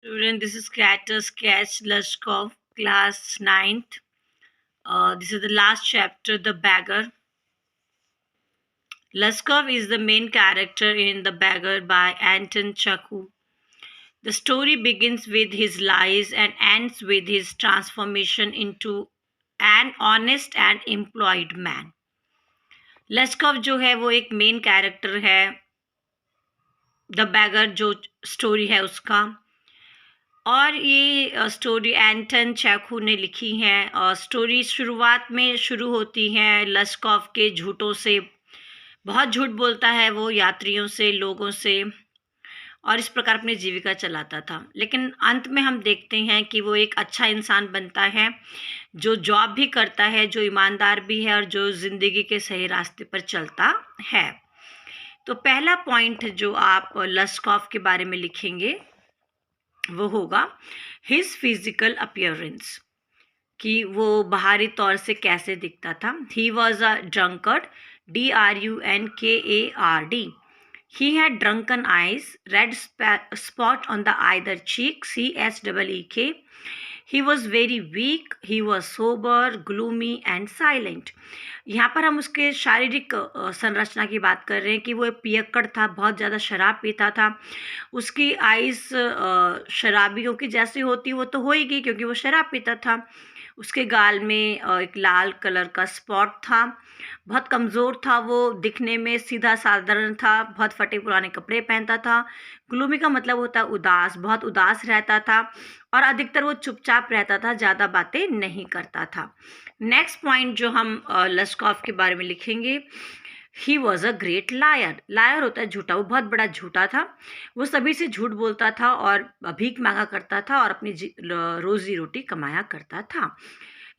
Student, this is Sketch Lushkov, class 9th. This is the last chapter, The Beggar. Lushkov is the main character in The Beggar by Anton Chekhov. The story begins with his lies and ends with his transformation into an honest and employed man. लस्कव जो है वो एक main character है the bagger जो story है उसका, और ये स्टोरी एंटन चेखव ने लिखी है। और स्टोरी शुरुआत में शुरू होती है लस्कॉफ के झूठों से। बहुत झूठ बोलता है वो यात्रियों से, लोगों से, और इस प्रकार अपनी जीविका चलाता था। लेकिन अंत में हम देखते हैं कि वो एक अच्छा इंसान बनता है, जो जॉब भी करता है, जो ईमानदार भी है और जो ज़िंदगी के सही रास्ते पर चलता है। तो पहला पॉइंट जो आप लस्कॉफ के बारे में लिखेंगे वो होगा हिज फिजिकल अपीयरेंस, कि वो बाहरी तौर से कैसे दिखता था। ही was a drunkard, DRUNKARD. He had drunken eyes, red spot on the either cheek, CHEEK. He was very weak, he was sober, gloomy and silent. यहाँ पर हम उसके शारीरिक संरचना की बात कर रहे हैं कि वो एक पियक्कड़ था, बहुत ज़्यादा शराब पीता था। उसकी आइज़ शराबियों की जैसी होती वो तो होएगी क्योंकि वो शराब पीता था। उसके गाल में एक लाल कलर का स्पॉट था। बहुत कमज़ोर था वो, दिखने में सीधा साधारण था, बहुत फटे पुराने कपड़े पहनता था। ग्लूमी का मतलब होता है उदास, बहुत उदास रहता था और अधिकतर वो चुपचाप रहता था, ज़्यादा बातें नहीं करता था। नेक्स्ट पॉइंट जो हम लस्कॉफ के बारे में लिखेंगे, he was a great liar. Liar होता है झूठा, वो बहुत बड़ा झूठा था। वो सभी से झूठ बोलता था और भीख मांगा करता था और अपनी रोजी रोटी कमाया करता था।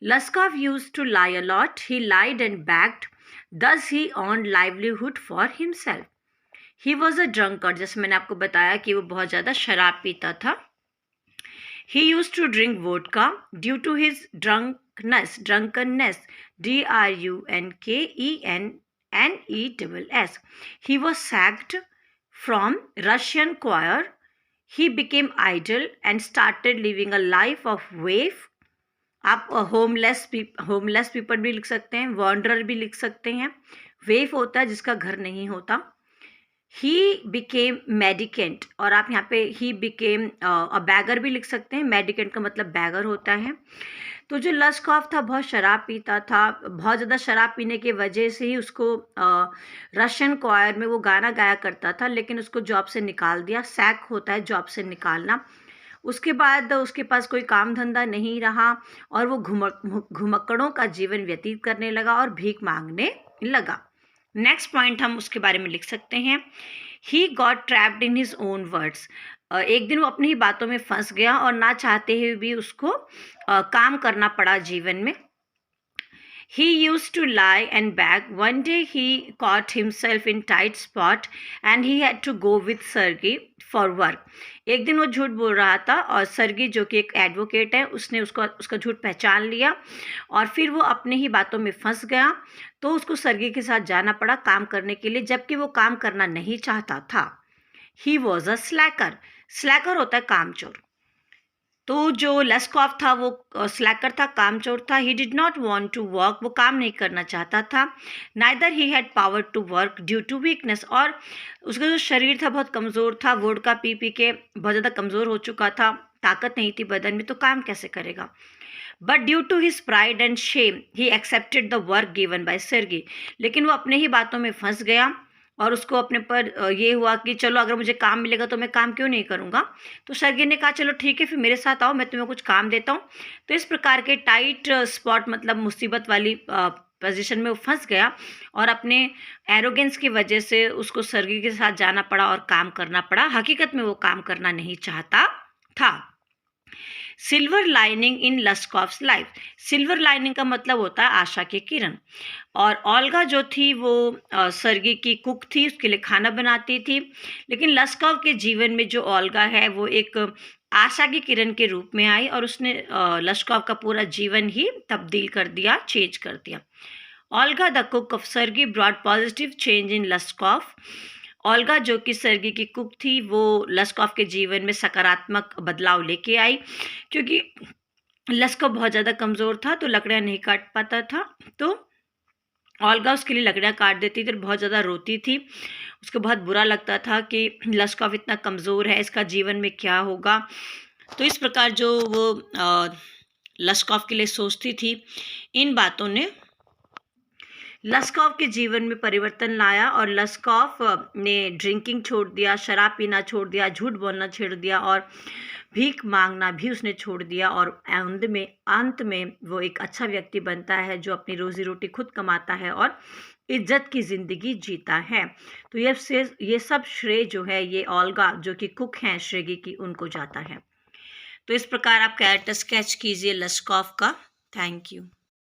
Lushkoff used to lie a lot, he lied and begged, thus he earned livelihood for himself. He was a drunkard, जैसे मैंने आपको बताया कि वो बहुत ज़्यादा शराब पीता था। He used to drink vodka due to his drunkenness, DRUNKENNESS. He was sacked from Russian choir. He became idle and started living a life of waif. आप होमलेस पीपल भी लिख सकते हैं, वॉन्डरर भी लिख सकते हैं। वेफ होता है जिसका घर नहीं होता। ही बिकेम मेडिकेंट, और आप यहाँ पे ही बिकेम अ बैगर भी लिख सकते हैं। मेडिकेंट का मतलब बैगर होता है। तो जो लस्कॉफ था बहुत शराब पीता था, बहुत ज़्यादा शराब पीने की वजह से ही उसको रशियन क्वायर में वो गाना गाया करता था, लेकिन उसको जॉब से निकाल दिया। सैक होता है जॉब से निकालना। उसके बाद उसके पास कोई काम धंधा नहीं रहा और वो घुमक्कड़ों का जीवन व्यतीत करने लगा और भीख मांगने लगा। नेक्स्ट पॉइंट हम उसके बारे में लिख सकते हैं, he got trapped in his own words. एक दिन वो अपनी ही बातों में फंस गया और ना चाहते हुए भी उसको काम करना पड़ा जीवन में। He used to lie and beg. One day he caught himself in tight spot and he had to go with Sergey for work. एक दिन वो झूठ बोल रहा था और सर्गी जो कि एक एडवोकेट है उसने उसका झूठ पहचान लिया और फिर वो अपने ही बातों में फंस गया। तो उसको सर्गी के साथ जाना पड़ा काम करने के लिए, जबकि वो काम करना नहीं चाहता था। He was a slacker. स्लैकर होता है कामचोर। तो जो लस्कॉफ था वो स्लैकर था, कामचोर था। He did not want to work, वो काम नहीं करना चाहता था। Neither he had power to work due to weakness, और उसका जो शरीर था बहुत कमज़ोर था। वोडका पी पी के बहुत ज़्यादा कमज़ोर हो चुका था, ताकत नहीं थी बदन में, तो काम कैसे करेगा। But due to his pride and shame he accepted the work given by Sergei. लेकिन वो अपने ही बातों में फंस गया और उसको अपने पर ये हुआ कि चलो अगर मुझे काम मिलेगा तो मैं काम क्यों नहीं करूँगा। तो सर्गी ने कहा चलो ठीक है फिर मेरे साथ आओ, मैं तुम्हें कुछ काम देता हूँ। तो इस प्रकार के टाइट स्पॉट मतलब मुसीबत वाली पोजीशन में वो फंस गया और अपने एरोगेंस की वजह से उसको सर्गी के साथ जाना पड़ा और काम करना पड़ा। हकीकत में वो काम करना नहीं चाहता था। Silver lining in Lushkoff's life. Silver lining का मतलब होता है आशा की किरण। और ओल्गा जो थी वो सर्गी की कुक थी, उसके लिए खाना बनाती थी। लेकिन लस्कॉफ के जीवन में जो ओल्गा है वो एक आशा की किरण के रूप में आई और उसने लस्कॉफ का पूरा जीवन ही तब्दील कर दिया, चेंज कर दिया। Olga the cook of Sergei brought positive change in Lushkoff. Olga जो कि सर्गी की कुक थी, वो लस्कॉफ के जीवन में सकारात्मक बदलाव लेके आई, क्योंकि लस्कॉफ बहुत ज़्यादा कमज़ोर था, तो लकड़ियाँ नहीं काट पाता था। तो ओल्गा उसके लिए लकड़ियाँ काट देती थी और बहुत ज़्यादा रोती थी। उसको बहुत बुरा लगता था कि लस्कॉफ इतना कमज़ोर है, इसका जीवन में क्या होगा। तो इस प्रकार जो वो लस्कॉफ के लिए सोचती थी, इन बातों ने लस्कॉफ के जीवन में परिवर्तन लाया और लस्कॉफ ने ड्रिंकिंग छोड़ दिया, शराब पीना छोड़ दिया, झूठ बोलना छोड़ दिया और भीख मांगना भी उसने छोड़ दिया। और अंत में वो एक अच्छा व्यक्ति बनता है जो अपनी रोजी रोटी खुद कमाता है और इज्जत की ज़िंदगी जीता है। तो ये सब श्रेय जो है ये ओल्गा जो कि कुक हैं श्रेगी की, उनको जाता है। तो इस प्रकार आप कैरेक्टर स्केच कीजिए लस्कॉफ का। Thank you.